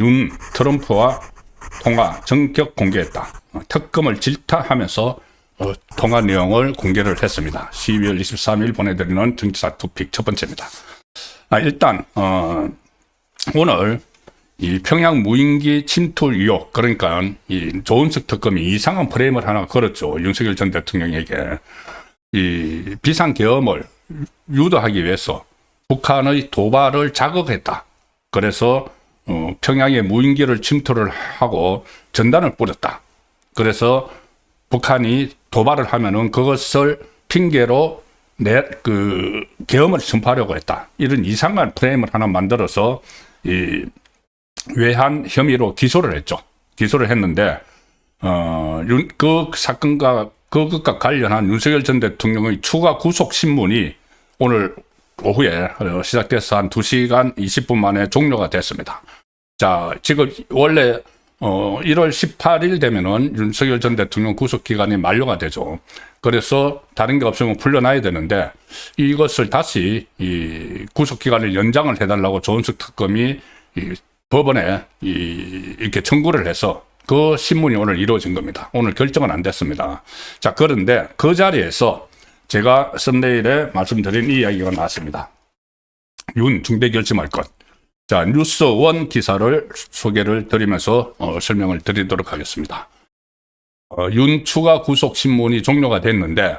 윤 트럼프와 통화 전격 공개했다. 특검을 질타하면서 통화 내용을 공개를 했습니다. 12월 23일 보내드리는 정치사 토픽 첫 번째입니다. 일단 오늘 이 평양 무인기 침투 의혹, 그러니까 이 조은석 특검이 이상한 프레임을 하나 걸었죠. 윤석열 전 대통령에게 이 비상계엄을 유도하기 위해서 북한의 도발을 자극했다. 그래서 평양에 무인기를 침투를 하고 전단을 뿌렸다. 그래서 북한이 도발을 하면은 그것을 핑계로 계엄을 선포하려고 했다. 이런 이상한 프레임을 하나 만들어서 이 외환 혐의로 기소를 했죠. 기소를 했는데 그 사건과 그것과 관련한 윤석열 전 대통령의 추가 구속 신문이 오늘 오후에 시작돼서 한 2시간 20분 만에 종료가 됐습니다. 자, 지금 원래 1월 18일 되면은 윤석열 전 대통령 구속 기간이 만료가 되죠. 그래서 다른 게 없으면 풀려나야 되는데 이것을 다시 이 구속 기간을 연장을 해달라고 조은석 특검이 이 법원에 이렇게 청구를 해서 그 신문이 오늘 이루어진 겁니다. 오늘 결정은 안 됐습니다. 자, 그런데 그 자리에서 제가 썸네일에 말씀드린 이 이야기가 나왔습니다. 윤 중대 결심할 것. 자, 뉴스원 기사를 소개를 드리면서 설명을 드리도록 하겠습니다. 윤 추가 구속 신문이 종료가 됐는데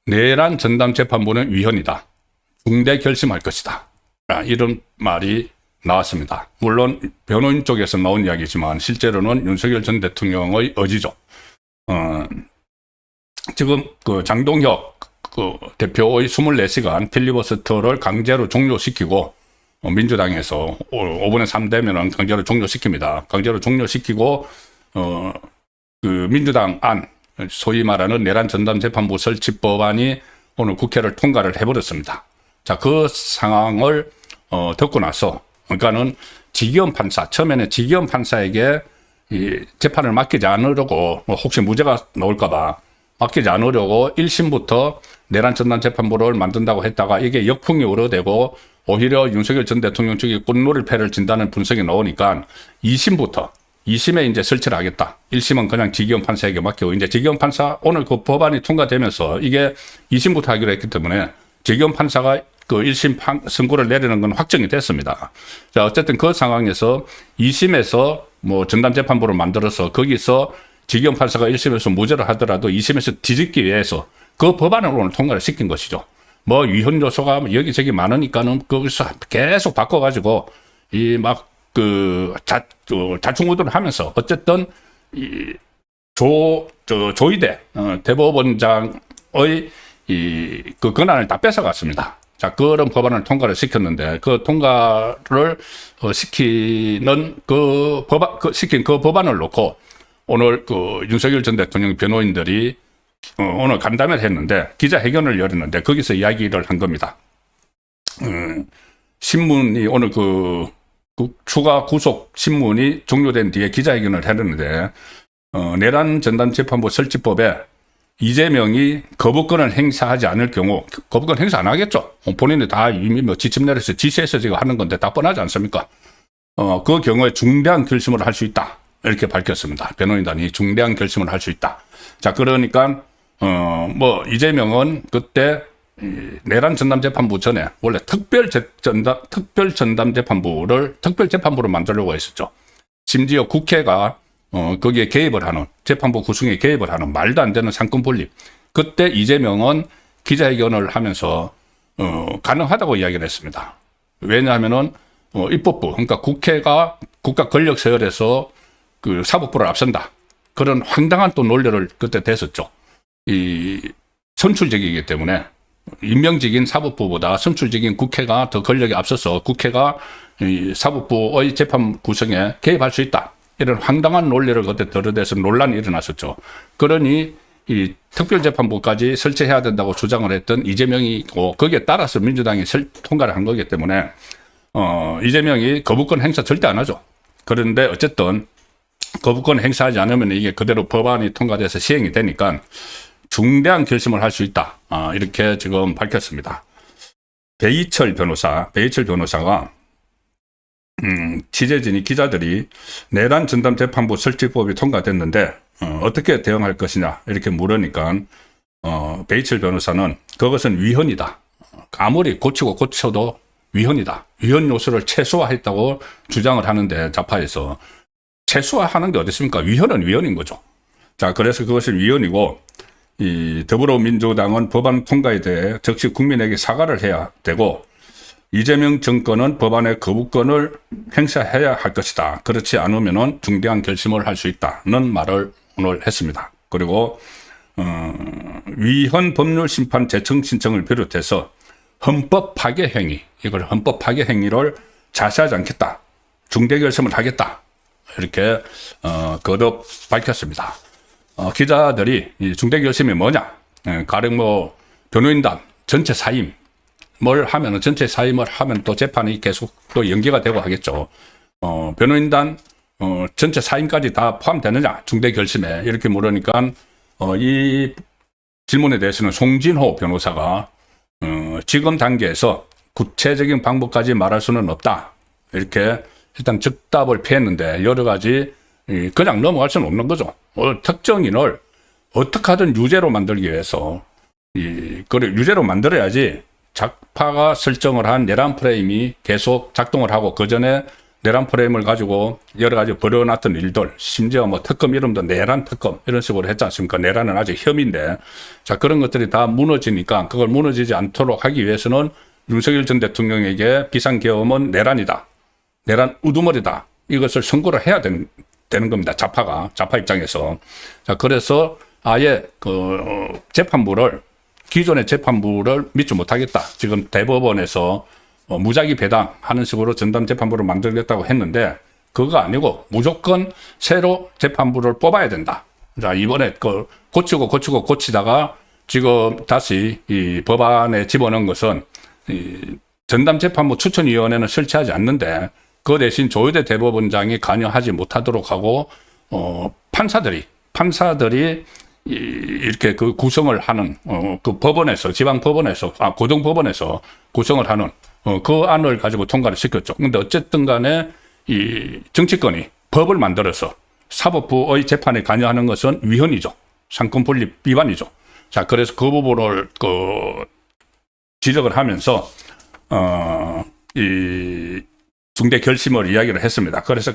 내란 전담 재판부는 위헌이다. 중대 결심할 것이다. 이런 말이 나왔습니다. 물론 변호인 쪽에서 나온 이야기지만 실제로는 윤석열 전 대통령의 의지죠. 지금 그 장동혁 대표의 24시간 필리버스터를 강제로 종료시키고 민주당에서 5분의 3 되면은 강제로 종료시킵니다. 강제로 종료시키고 그 민주당 안, 소위 말하는 내란 전담 재판부 설치 법안이 오늘 국회를 통과를 해버렸습니다. 자, 그 상황을 듣고 나서 그러니까는 지기현 판사, 처음에는 지기현 판사에게 이 재판을 맡기지 않으려고 혹시 무죄가 나올까봐 맡기지 않으려고 1심부터 내란 전담 재판부를 만든다고 했다가 이게 역풍이 우러대고 오히려 윤석열 전 대통령 측이 꽃놀이 패를 진다는 분석이 나오니까 2심에 이제 설치를 하겠다. 1심은 그냥 지기현 판사에게 맡기고 이제 지기현 판사 오늘 그 법안이 통과되면서 이게 2심부터 하기로 했기 때문에 지기현 판사가 그 1심 선고를 내리는 건 확정이 됐습니다. 자, 어쨌든 그 상황에서 2심에서 뭐 전담재판부를 만들어서 거기서 지기현 판사가 1심에서 무죄를 하더라도 2심에서 뒤집기 위해서 그 법안을 오늘 통과를 시킨 것이죠. 뭐 위헌 요소가 여기저기 많으니까는 거기서 계속 바꿔가지고 이 막 그 자충우돌을 하면서 어쨌든 이 조희대 대법원장의 그 권한을 다 뺏어갔습니다. 자, 그런 법안을 통과를 시켰는데 그 통과를 시키는 시킨 그 법안을 놓고 오늘 그 윤석열 전 대통령 변호인들이 오늘 간담회를 했는데 기자회견을 열었는데 거기서 이야기를 한 겁니다. 신문이 오늘 그 추가 구속 신문이 종료된 뒤에 기자회견을 했는데 내란 전담 재판부 설치법에 이재명이 거부권을 행사하지 않을 경우 거부권 행사 안 하겠죠. 본인이 다 이미 뭐 지침 내려서 지시해서 지금 하는 건데 다 뻔하지 않습니까? 그 경우에 중대한 결심을 할 수 있다. 이렇게 밝혔습니다. 변호인단이 중대한 결심을 할 수 있다. 자, 그러니까 뭐 이재명은 그때 내란 전담 재판부 전에 원래 특별 전담 재판부를 만들려고 했었죠. 심지어 국회가 거기에 개입을 하는, 재판부 구성에 개입을 하는 말도 안 되는 상권 분립. 그때 이재명은 기자회견을 하면서 가능하다고 이야기를 했습니다. 왜냐하면은 입법부, 그러니까 국회가 국가 권력 서열에서 그 사법부를 앞선다. 그런 황당한 또 논리를 그때 댔었죠. 이 선출직이기 때문에 임명직인 사법부보다 선출직인 국회가 더 권력이 앞서서 국회가 이 사법부의 재판 구성에 개입할 수 있다. 이런 황당한 논리를 그때 들어대서 논란이 일어났었죠. 그러니 이 특별재판부까지 설치해야 된다고 주장을 했던 이재명이고 거기에 따라서 민주당이 통과를 한 거기 때문에 이재명이 거부권 행사 절대 안 하죠. 그런데 어쨌든 거부권 행사하지 않으면 이게 그대로 법안이 통과돼서 시행이 되니까 중대한 결심을 할 수 있다. 이렇게 지금 밝혔습니다. 배이철 변호사가 취재진이 기자들이 내란 전담 재판부 설치법이 통과됐는데 어떻게 대응할 것이냐 이렇게 물으니까 배이철 변호사는 그것은 위헌이다. 아무리 고쳐도 위헌이다. 위헌 요소를 최소화했다고 주장을 하는데 좌파에서 최소화하는 게 어디 있습니까? 위헌은 위헌인 거죠. 자, 그래서 그것은 위헌이고 이 더불어민주당은 법안 통과에 대해 즉시 국민에게 사과를 해야 되고 이재명 정권은 법안의 거부권을 행사해야 할 것이다. 그렇지 않으면 중대한 결심을 할 수 있다는 말을 오늘 했습니다. 그리고 위헌 법률 심판 재청 신청을 비롯해서 헌법 파괴 행위, 이걸 헌법 파괴 행위를 자시하지 않겠다. 중대 결심을 하겠다. 이렇게 거듭 밝혔습니다. 기자들이 이 중대 결심이 뭐냐? 가령 변호인단 전체 사임을 하면 또 재판이 계속 또 연기가 되고 하겠죠. 변호인단 전체 사임까지 다 포함되느냐? 중대 결심에 이렇게 물으니까 이 질문에 대해서는 송진호 변호사가 지금 단계에서 구체적인 방법까지 말할 수는 없다. 이렇게 일단 즉답을 피했는데 여러 가지 그냥 넘어갈 수는 없는 거죠. 특정인을 어떻게 하든 유죄로 만들기 위해서 유죄로 만들어야지 좌파가 설정을 한 내란 프레임이 계속 작동을 하고 그 전에 내란 프레임을 가지고 여러 가지 벌여놨던 일들, 심지어 특검 이름도 내란 특검 이런 식으로 했지 않습니까? 내란은 아직 혐의인데, 자, 그런 것들이 다 무너지니까 그걸 무너지지 않도록 하기 위해서는 윤석열 전 대통령에게 비상계엄은 내란이다. 내란 우두머리다. 이것을 선고를 해야 되는 겁니다. 좌파 입장에서. 자, 그래서 아예 기존의 재판부를 믿지 못하겠다. 지금 대법원에서 무작위 배당하는 식으로 전담 재판부를 만들겠다고 했는데 그거 아니고 무조건 새로 재판부를 뽑아야 된다. 자, 이번에 고치다가 지금 다시 이 법안에 집어넣은 것은 이 전담 재판부 추천위원회는 설치하지 않는데 그 대신 조희대 대법원장이 관여하지 못하도록 하고 판사들이 이렇게 그 구성을 하는 그 법원에서 고등법원에서 구성을 하는 그 안을 가지고 통과를 시켰죠. 근데 어쨌든 간에 이 정치권이 법을 만들어서 사법부의 재판에 관여하는 것은 위헌이죠. 상권 분립 위반이죠. 자, 그래서 그 부분을 지적을 하면서 이 중대 결심을 이야기를 했습니다. 그래서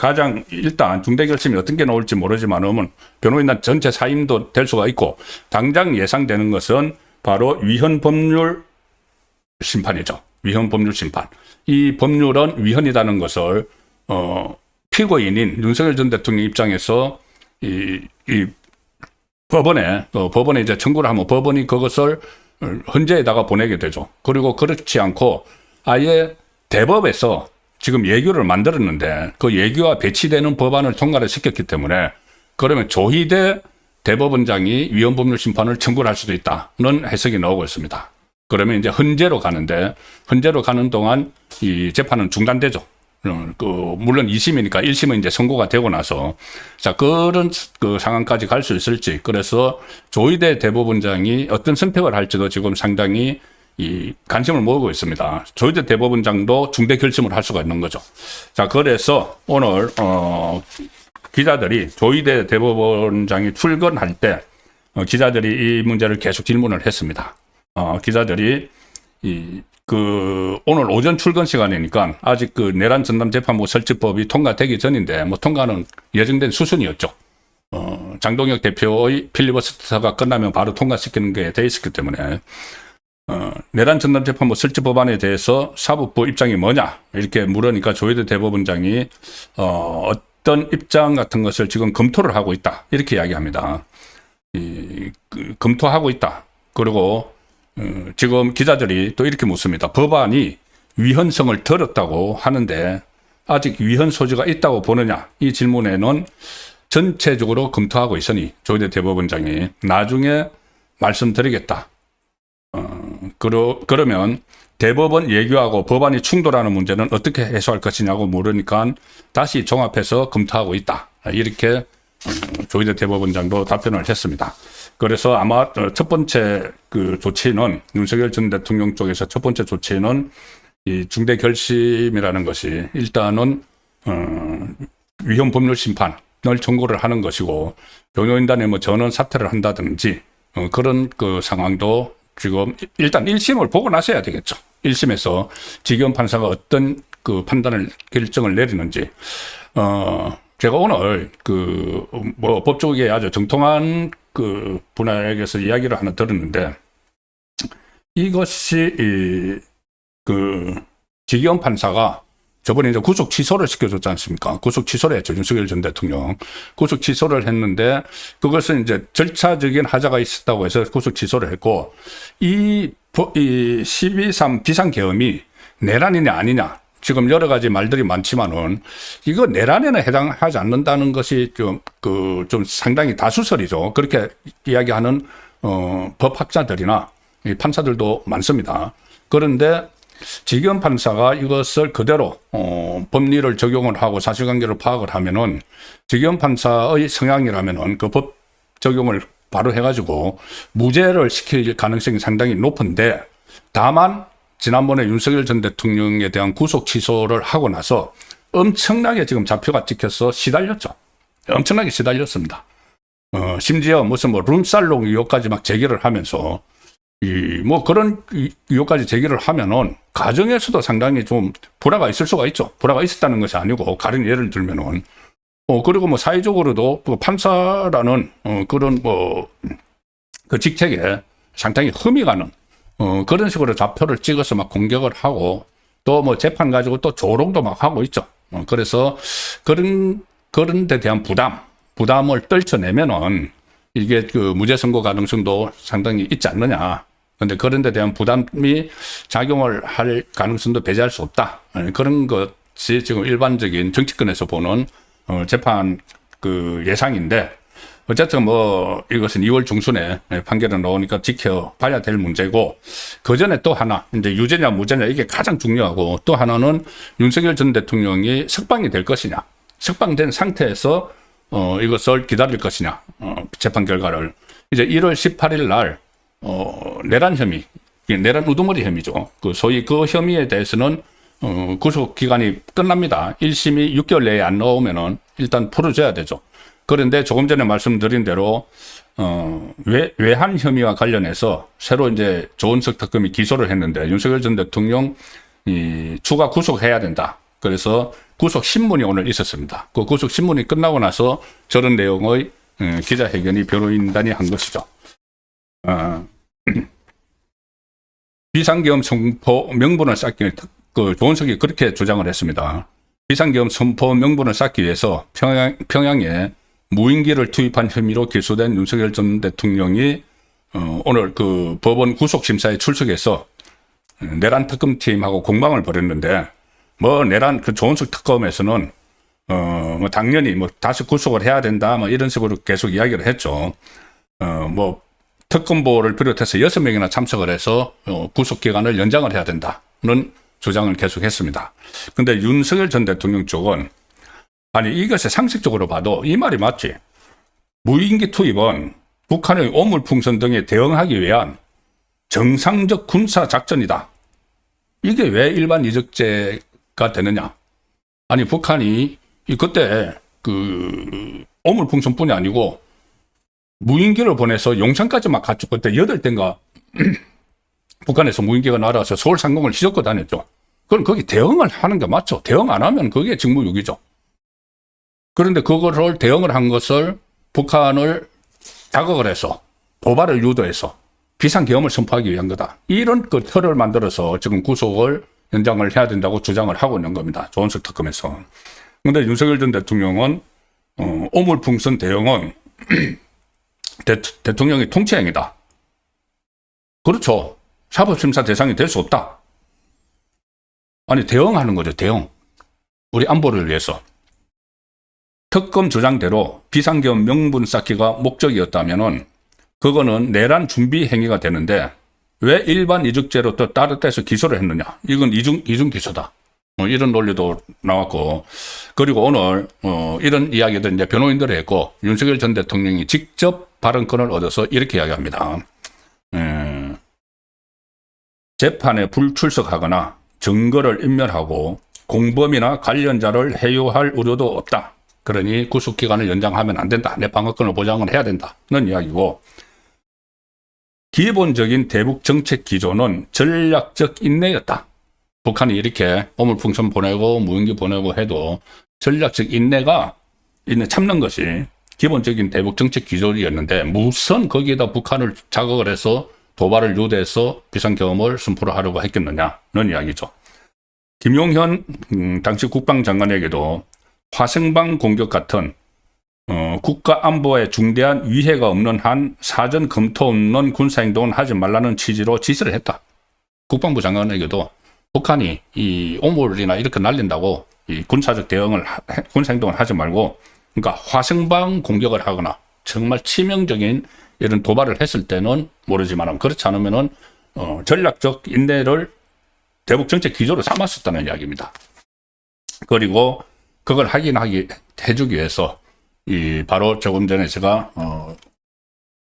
일단 중대 결심이 어떤 게 나올지 모르지만은 변호인단 전체 사임도 될 수가 있고 당장 예상되는 것은 바로 위헌 법률 심판이죠. 위헌 법률 심판. 이 법률은 위헌이라는 것을 피고인인 윤석열 전 대통령 입장에서 이 법원에 이제 청구를 하면 법원이 그것을 헌재에다가 보내게 되죠. 그리고 그렇지 않고 아예 대법에서 지금 예규를 만들었는데 그 예규와 배치되는 법안을 통과를 시켰기 때문에 그러면 조희대 대법원장이 위헌 법률 심판을 청구를 할 수도 있다는 해석이 나오고 있습니다. 그러면 이제 헌재로 가는 동안 이 재판은 중단되죠. 물론 2심이니까 1심은 이제 선고가 되고 나서 자, 그런 상황까지 갈 수 있을지. 그래서 조희대 대법원장이 어떤 선택을 할지도 지금 상당히 이 관심을 모으고 있습니다. 조희대 대법원장도 중대 결심을 할 수가 있는 거죠. 자, 그래서 오늘 기자들이 조희대 대법원장이 출근할 때 기자들이 이 문제를 계속 질문을 했습니다. 기자들이 오늘 오전 출근 시간이니까 아직 내란 전담 재판부 설치법이 통과되기 전인데 통과는 예정된 수순이었죠. 장동혁 대표의 필리버스터가 끝나면 바로 통과시키는 게 돼 있었기 때문에 내란 전담 재판부 설치 법안에 대해서 사법부 입장이 뭐냐 이렇게 물으니까 조희대 대법원장이 어떤 입장 같은 것을 지금 검토를 하고 있다 이렇게 이야기합니다. 검토하고 있다. 그리고 지금 기자들이 또 이렇게 묻습니다. 법안이 위헌성을 들었다고 하는데 아직 위헌 소지가 있다고 보느냐 이 질문에는 전체적으로 검토하고 있으니 조희대 대법원장이 나중에 말씀드리겠다. 그러면 대법원 예규하고 법안이 충돌하는 문제는 어떻게 해소할 것이냐고 물으니까 다시 종합해서 검토하고 있다. 이렇게 조희대 대법원장도 답변을 했습니다. 그래서 아마 첫 번째 그 조치는 윤석열 전 대통령 쪽에서 첫 번째 조치는 이 중대 결심이라는 것이 일단은 위헌 법률 심판을 청구를 하는 것이고 변호인단에 뭐 전원 사퇴를 한다든지 그런 그 상황도 지금 일단 1심을 보고 나서야 되겠죠. 1심에서 지기현 판사가 어떤 그 판단을 결정을 내리는지 제가 오늘 그 뭐 법조계 아주 정통한 그 분야에게서 이야기를 하나 들었는데 이것이 그 지기현 판사가 저번에 이제 구속 취소를 시켜줬지 않습니까? 구속 취소를 했죠. 윤석열 전 대통령. 구속 취소를 했는데 그것은 이제 절차적인 하자가 있었다고 해서 구속 취소를 했고 이 12.3 비상계엄이 내란이냐 아니냐 지금 여러 가지 말들이 많지만은 이거 내란에는 해당하지 않는다는 것이 좀 상당히 다수설이죠. 그렇게 이야기하는 법학자들이나 판사들도 많습니다. 그런데 지기현 판사가 이것을 그대로 법리를 적용을 하고 사실관계를 파악을 하면은 지기현 판사의 성향이라면은 그 법 적용을 바로 해가지고 무죄를 시킬 가능성이 상당히 높은데 다만 지난번에 윤석열 전 대통령에 대한 구속 취소를 하고 나서 엄청나게 지금 좌표가 찍혀서 시달렸죠. 엄청나게 시달렸습니다. 심지어 무슨 뭐 룸살롱 의혹까지 막 제기를 하면서 뭐 그런 의혹까지 제기를 하면은 가정에서도 상당히 좀 불화가 있을 수가 있죠. 불화가 있었다는 것이 아니고 가령 예를 들면은 그리고 뭐 사회적으로도 그 판사라는 그런 뭐 그 직책에 상당히 흠이 가는 그런 식으로 좌표를 찍어서 막 공격을 하고 또 뭐 재판 가지고 또 조롱도 막 하고 있죠. 그래서 그런 데 대한 부담을 떨쳐내면은 이게 그 무죄 선고 가능성도 상당히 있지 않느냐. 그런데 그런 데 대한 부담이 작용을 할 가능성도 배제할 수 없다. 그런 것이 지금 일반적인 정치권에서 보는 재판 그 예상인데 어쨌든 뭐 이것은 2월 중순에 판결이 나오니까 지켜봐야 될 문제고 그 전에 또 하나 이제 유죄냐 무죄냐 이게 가장 중요하고 또 하나는 윤석열 전 대통령이 석방이 될 것이냐 석방된 상태에서 이것을 기다릴 것이냐 재판 결과를 이제 1월 18일 날 내란 혐의 내란 우두머리 혐의죠. 그 소위 그 혐의에 대해서는 구속 기간이 끝납니다. 1심이 6개월 내에 안 나오면은 일단 풀어줘야 되죠. 그런데 조금 전에 말씀드린 대로 외환 혐의와 관련해서 새로 이제 조은석 특검이 기소를 했는데 윤석열 전 대통령 추가 구속해야 된다. 그래서 구속 신문이 오늘 있었습니다. 그 구속 신문이 끝나고 나서 저런 내용의 기자회견이 변호인단이 한 것이죠. 비상계엄 선포 명분을 쌓기 위해 그 조은석이 그렇게 주장을 했습니다. 비상계엄 선포 명분을 쌓기 위해서 평양에 무인기를 투입한 혐의로 기소된 윤석열 전 대통령이 오늘 그 법원 구속심사에 출석해서 내란 특검팀하고 공방을 벌였는데 뭐 내란 그 조은석 특검에서는 뭐 당연히 뭐 다시 구속을 해야 된다 뭐 이런 식으로 계속 이야기를 했죠. 뭐 특검보를 비롯해서 6명이나 참석을 해서 구속 기간을 연장을 해야 된다는 주장을 계속했습니다. 그런데 윤석열 전 대통령 쪽은 아니 이것을 상식적으로 봐도 이 말이 맞지. 무인기 투입은 북한의 오물풍선 등에 대응하기 위한 정상적 군사 작전이다. 이게 왜 일반 이적죄가 되느냐? 아니 북한이 그때 그 오물풍선뿐이 아니고 무인기를 보내서 용산까지 막 갖추고 그때 8대인가 북한에서 무인기가 날아와서 서울 상공을 휘젓고 다녔죠. 그럼 거기 대응을 하는 게 맞죠. 대응 안 하면 그게 직무유기죠. 그런데 그거를 대응을 한 것을 북한을 자극을 해서 도발을 유도해서 비상계엄을 선포하기 위한 거다. 이런 그 틀을 만들어서 지금 구속을 연장을 해야 된다고 주장을 하고 있는 겁니다. 조은석 특검에서. 그런데 윤석열 전 대통령은 오물풍선 대응은 대통령의 통치행위다. 그렇죠. 사법심사 대상이 될 수 없다. 아니 대응하는 거죠. 대응. 우리 안보를 위해서. 특검 주장대로 비상계엄 명분 쌓기가 목적이었다면은 그거는 내란 준비 행위가 되는데 왜 일반 이적죄로 또 따로 떼서 기소를 했느냐? 이건 이중 기소다. 이런 논리도 나왔고 그리고 오늘 이런 이야기들 이제 변호인들이 했고 윤석열 전 대통령이 직접 발언권을 얻어서 이렇게 이야기합니다. 재판에 불출석하거나 증거를 인멸하고 공범이나 관련자를 해유할 우려도 없다. 그러니 구속기간을 연장하면 안 된다. 내 방어권을 보장을 해야 된다는 이야기고, 기본적인 대북 정책 기조는 전략적 인내였다. 북한이 이렇게 오물풍선 보내고 무인기 보내고 해도 전략적 인내 참는 것이 기본적인 대북 정책 기조였는데, 무슨 거기에다 북한을 자극을 해서 도발을 유도해서 비상경험을 선포를 하려고 했겠느냐는 이야기죠. 김용현 당시 국방장관에게도 화성방 공격 같은 국가 안보에 중대한 위해가 없는 한 사전 검토 없는 군사행동은 하지 말라는 취지로 지시를 했다. 국방부 장관에게도 북한이 이 오물이나 이렇게 날린다고 이 군사적 대응을, 군사행동을 하지 말고, 그러니까 화성방 공격을 하거나 정말 치명적인 이런 도발을 했을 때는 모르지만, 그렇지 않으면은 전략적 인내를 대북 정책 기조로 삼았었다는 이야기입니다. 그리고 그걸 해주기 위해서 바로 조금 전에 제가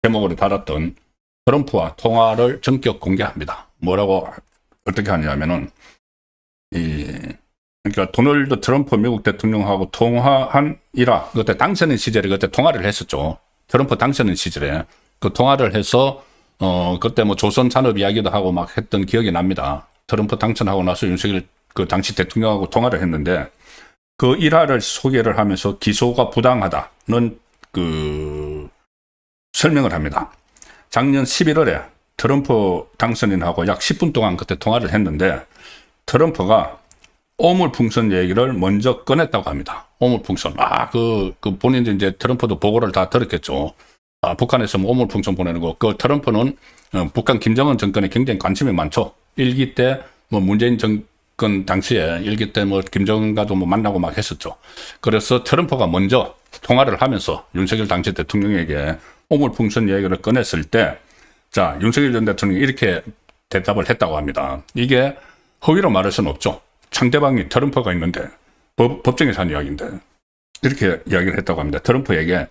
제목으로 달았던 트럼프와 통화를 전격 공개합니다. 뭐라고 어떻게 하냐면은 그러니까 도널드 트럼프 미국 대통령하고 통화한이라, 그때 당선인 시절에 그때 통화를 했었죠. 트럼프 당선인 시절에 그 통화를 해서 그때 뭐 조선 산업 이야기도 하고 막 했던 기억이 납니다. 트럼프 당선하고 나서 윤석열 그 당시 대통령하고 통화를 했는데, 그 일화를 소개를 하면서 기소가 부당하다는 그 설명을 합니다. 작년 11월에 트럼프 당선인하고 약 10분 동안 그때 통화를 했는데, 트럼프가 오물풍선 얘기를 먼저 꺼냈다고 합니다. 오물풍선. 그 본인들 이제 트럼프도 보고를 다 들었겠죠. 북한에서 뭐 오물풍선 보내는 거. 그 트럼프는 북한 김정은 정권에 굉장히 관심이 많죠. 1기 때 뭐 문재인 정권 당시에 1기 때 뭐 김정은과도 뭐 만나고 막 했었죠. 그래서 트럼프가 먼저 통화를 하면서 윤석열 당시 대통령에게 오물풍선 얘기를 꺼냈을 때, 자, 윤석열 전 대통령이 이렇게 대답을 했다고 합니다. 이게 허위로 말할 수는 없죠. 상대방이 트럼프가 있는데 법정에서 한 이야기인데 이렇게 이야기를 했다고 합니다. 트럼프에게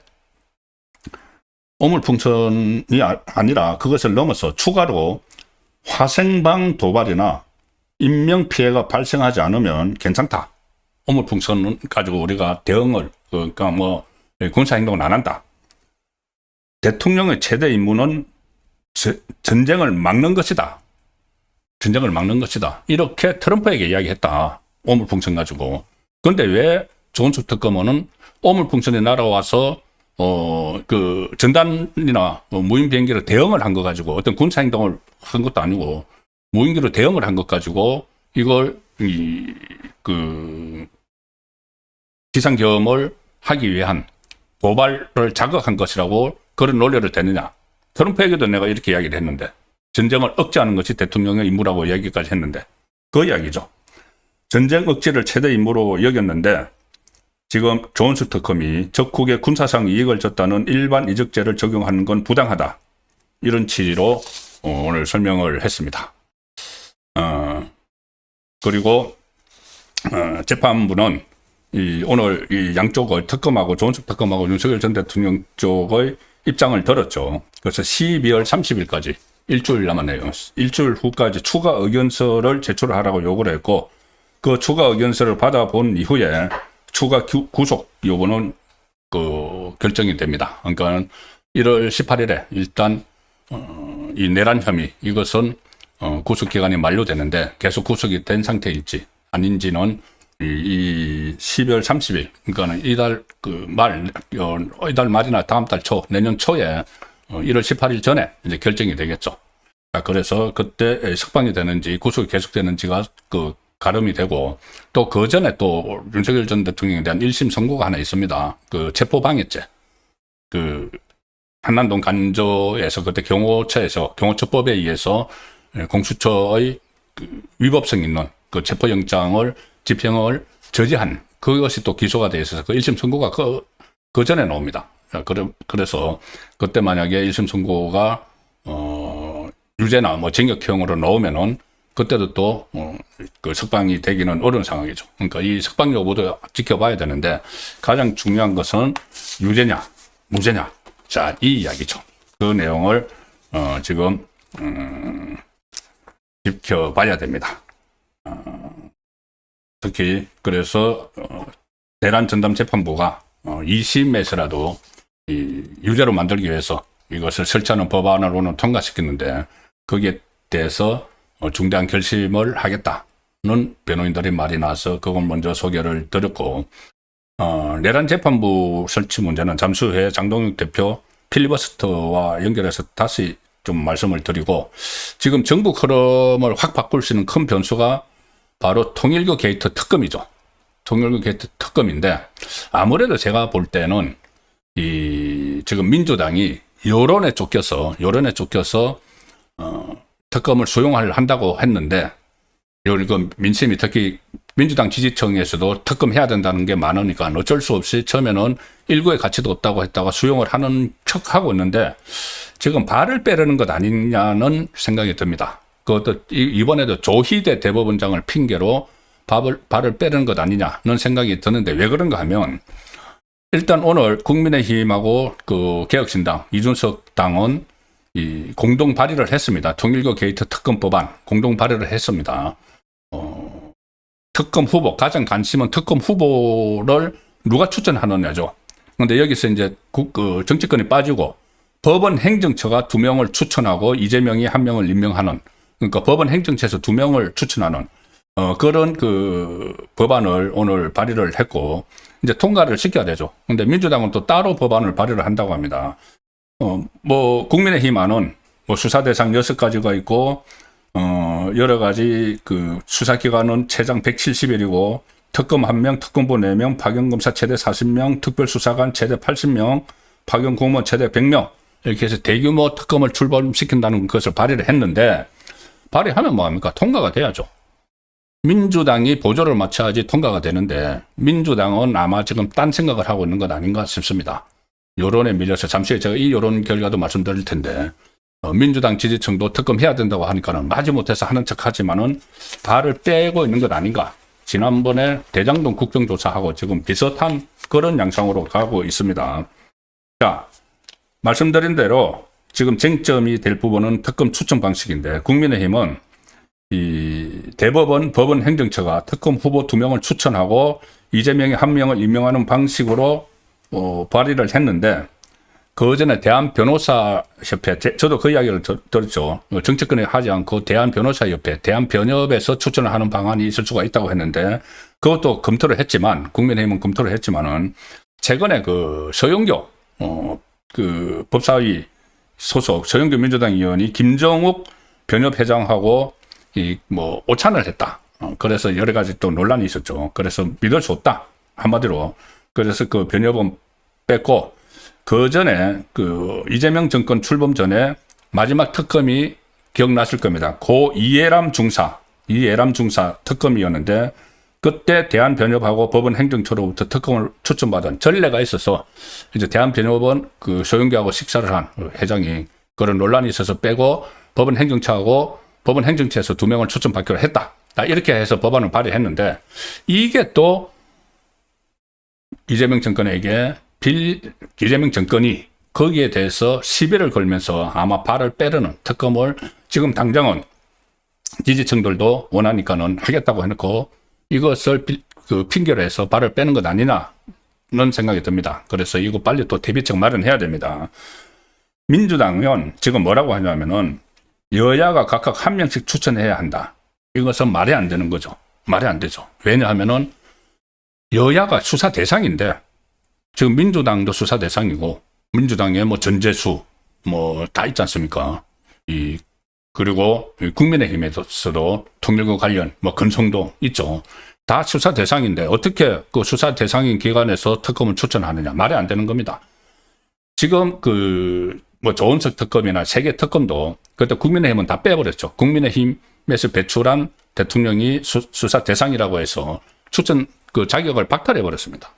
오물풍선이 아니라 그것을 넘어서 추가로 화성방 도발이나 인명피해가 발생하지 않으면 괜찮다. 오물풍선 가지고 우리가 대응을, 그러니까 뭐 군사행동을 안 한다. 대통령의 최대 임무는 전쟁을 막는 것이다. 전쟁을 막는 것이다. 이렇게 트럼프에게 이야기했다. 오물풍선 가지고. 그런데 왜 조은숙 특검은 오물풍선이 날아와서 그 전단이나 무인 비행기를 대응을 한 거 가지고, 어떤 군사행동을 한 것도 아니고 무인기로 대응을 한 것 가지고 이걸 비상경험을 하기 위한 도발을 자극한 것이라고 그런 논리를 대느냐. 트럼프에게도 내가 이렇게 이야기를 했는데, 전쟁을 억제하는 것이 대통령의 임무라고 이야기까지 했는데, 그 이야기죠. 전쟁 억제를 최대 임무로 여겼는데, 지금 조은숙 특검이 적국의 군사상 이익을 줬다는 일반 이적죄를 적용하는 건 부당하다. 이런 취지로 오늘 설명을 했습니다. 그리고 재판부는 오늘 이 양쪽의 특검하고 조은숙 특검하고 윤석열 전 대통령 쪽의 입장을 들었죠. 그래서 12월 30일까지 일주일 남았네요. 일주일 후까지 추가 의견서를 제출하라고 요구를 했고, 그 추가 의견서를 받아본 이후에 추가 구속 여부는 결정이 됩니다. 그러니까 1월 18일에 일단 이 내란 혐의, 이것은 구속 기간이 만료되는데 계속 구속이 된 상태일지 아닌지는 이 12월 30일, 그러니까 이달 이달 말이나 다음 달 초, 내년 초에 1월 18일 전에 이제 결정이 되겠죠. 그래서 그때 석방이 되는지 구속이 계속되는지가 가름이 되고, 또 그 전에 또 윤석열 전 대통령에 대한 1심 선고가 하나 있습니다. 체포방해죄. 한남동 간조에서 그때 경호처법에 의해서 공수처의 위법성 있는 체포영장을 집행을 저지한, 그것이 또 기소가 되어 있어서 1심 선고가 그 전에 나옵니다. 그래서 그때 만약에 1심 선고가 유죄나 뭐 징역형으로 나오면은 그때도 또 석방이 되기는 어려운 상황이죠. 그러니까 이 석방 여부도 지켜봐야 되는데, 가장 중요한 것은 유죄냐 무죄냐, 자, 이 이야기죠. 그 내용을 지금 지켜봐야 됩니다. 특히 그래서 대란 전담 재판부가 2심에서라도 이 유죄로 만들기 위해서 이것을 설치하는 법안을 오늘 통과시켰는데 거기에 대해서 중대한 결심을 하겠다는 변호인들이 말이 나서 그걸 먼저 소개를 드렸고, 내란 재판부 설치 문제는 잠시 후에 장동혁 대표 필리버스터와 연결해서 다시 좀 말씀을 드리고, 지금 정부 흐름을 확 바꿀 수 있는 큰 변수가 바로 통일교 게이트 특검이죠. 통일교 게이트 특검인데, 아무래도 제가 볼 때는 지금 민주당이 여론에 쫓겨서 특검을 수용을 한다고 했는데, 이거 민심이 특히 민주당 지지층에서도 특검해야 된다는 게 많으니까 어쩔 수 없이 처음에는 일구의 가치도 없다고 했다가 수용을 하는 척하고 있는데, 지금 발을 빼려는 것 아니냐는 생각이 듭니다. 그것도 이번에도 조희대 대법원장을 핑계로 발을 빼려는 것 아니냐는 생각이 드는데, 왜 그런가 하면 일단 오늘 국민의힘하고 그 개혁신당 이준석 당은 이 공동 발의를 했습니다. 통일교 게이트 특검 법안 공동 발의를 했습니다. 특검 후보, 가장 관심은 특검 후보를 누가 추천하느냐죠. 그런데 여기서 이제 정치권이 빠지고 법원 행정처가 2명을 추천하고 이재명이 1명을 임명하는, 그러니까 법원 행정처에서 2명을 추천하는 그런 그 법안을 오늘 발의를 했고, 이제 통과를 시켜야 되죠. 근데 민주당은 또 따로 법안을 발의를 한다고 합니다. 국민의힘 안은 수사 대상 6가지가 있고, 여러 가지 그 수사기관은 최장 170일이고, 특검 1명, 특검보 4명, 파견검사 최대 40명, 특별수사관 최대 80명, 파견공무원 최대 100명, 이렇게 해서 대규모 특검을 출범시킨다는 것을 발의를 했는데, 발의하면 뭐합니까? 통과가 돼야죠. 민주당이 보조를 맞춰야지 통과가 되는데, 민주당은 아마 지금 딴 생각을 하고 있는 것 아닌가 싶습니다. 여론에 밀려서, 잠시 후에 제가 이 여론 결과도 말씀드릴 텐데, 민주당 지지층도 특검해야 된다고 하니까는 마지못해서 하는 척 하지만은 발을 빼고 있는 것 아닌가. 지난번에 대장동 국정조사하고 지금 비슷한 그런 양상으로 가고 있습니다. 자, 말씀드린 대로 지금 쟁점이 될 부분은 특검 추천 방식인데, 국민의힘은 이 대법원 법원 행정처가 특검 후보 2명을 추천하고 이재명이 1명을 임명하는 방식으로 발의를 했는데, 그 전에 대한변호사협회, 저도 그 이야기를 들었죠. 정치권에 하지 않고 대한변호사협회, 대한변협에서 추천을 하는 방안이 있을 수가 있다고 했는데, 그것도 검토를 했지만, 국민의힘은 검토를 했지만은, 최근에 그 서영교, 그 법사위 소속 서영교 민주당 의원이 김정욱 변협회장하고 오찬을 했다. 그래서 여러 가지 또 논란이 있었죠. 그래서 믿을 수 없다. 한마디로. 그래서 그 변협은 뺐고, 그 전에 그 이재명 정권 출범 전에 마지막 특검이 기억나실 겁니다. 고 이해람 중사 특검이었는데, 그때 대한변협하고 법원 행정처로부터 특검을 추천받은 전례가 있어서 이제 대한변협은 그 소영교하고 식사를 한 회장이 그런 논란이 있어서 빼고 법원 행정처하고 법원 행정처에서 2명을 추천받기로 했다. 이렇게 해서 법안을 발의했는데, 이게 또 이재명 정권이 거기에 대해서 시비를 걸면서 아마 발을 빼려는 특검을 지금 당장은 지지층들도 원하니까는 하겠다고 해놓고 이것을 그 핑계로 해서 발을 빼는 것 아니냐는 생각이 듭니다. 그래서 이거 빨리 또 대비책 마련해야 됩니다. 민주당은 지금 뭐라고 하냐면은 여야가 각각 1명씩 추천해야 한다. 이것은 말이 안 되는 거죠. 말이 안 되죠. 왜냐하면은 여야가 수사 대상인데, 지금 민주당도 수사 대상이고, 민주당에 전재수, 다 있지 않습니까? 그리고 국민의힘에서도 통일교 관련, 건성도 있죠. 다 수사 대상인데, 어떻게 그 수사 대상인 기관에서 특검을 추천하느냐. 말이 안 되는 겁니다. 지금 조은석 특검이나 세계 특검도, 그때 국민의힘은 다 빼버렸죠. 국민의힘에서 배출한 대통령이 수사 대상이라고 해서 추천 자격을 박탈해버렸습니다.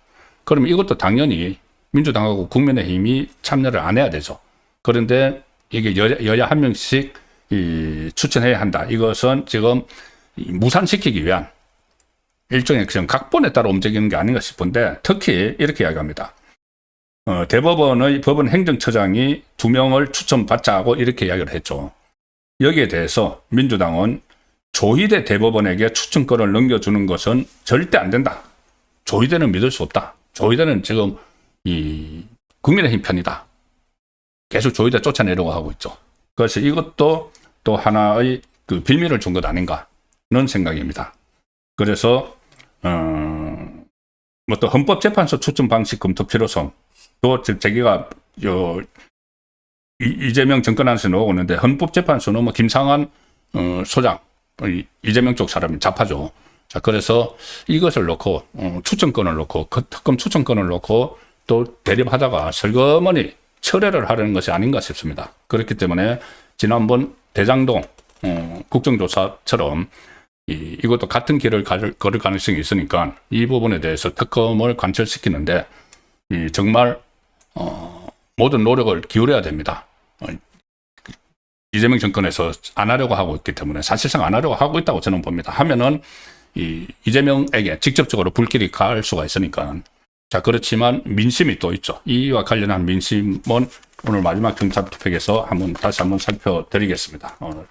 그러면 이것도 당연히 민주당하고 국민의힘이 참여를 안 해야 되죠. 그런데 이게 여야 1명씩 추천해야 한다. 이것은 지금 무산시키기 위한 일종의 지금 각본에 따라 움직이는 게 아닌가 싶은데, 특히 이렇게 이야기합니다. 대법원의 법원 행정처장이 2명을 추천받자고 이렇게 이야기를 했죠. 여기에 대해서 민주당은 조희대 대법원에게 추천권을 넘겨주는 것은 절대 안 된다. 조희대는 믿을 수 없다. 조희대는 지금 이 국민의힘 편이다. 계속 조희대 쫓아내려고 하고 있죠. 그래서 이것도 또 하나의 그 빌미를 준 것 아닌가는 생각입니다. 그래서 뭐 또 헌법재판소 추천 방식 검토 필요성 또 제기가 이재명 정권안에서 나오고 있는데 헌법재판소는 뭐 김상환 소장 이재명 쪽 사람이 좌파죠. 자, 그래서 이것을 놓고 추천권을 놓고 특검 추천권을 놓고 또 대립하다가 슬그머니 철회를 하려는 것이 아닌가 싶습니다. 그렇기 때문에 지난번 대장동 국정조사처럼 이것도 같은 길을 걸을 가능성이 있으니까 이 부분에 대해서 특검을 관철시키는데 정말 모든 노력을 기울여야 됩니다. 이재명 정권에서 안 하려고 하고 있기 때문에 사실상 안 하려고 하고 있다고 저는 봅니다. 하면은 이재명에게 직접적으로 불길이 갈 수가 있으니까. 자, 그렇지만 민심이 또 있죠. 이와 관련한 민심은 오늘 마지막 정찰 투팩에서 다시 한번 살펴드리겠습니다. 오늘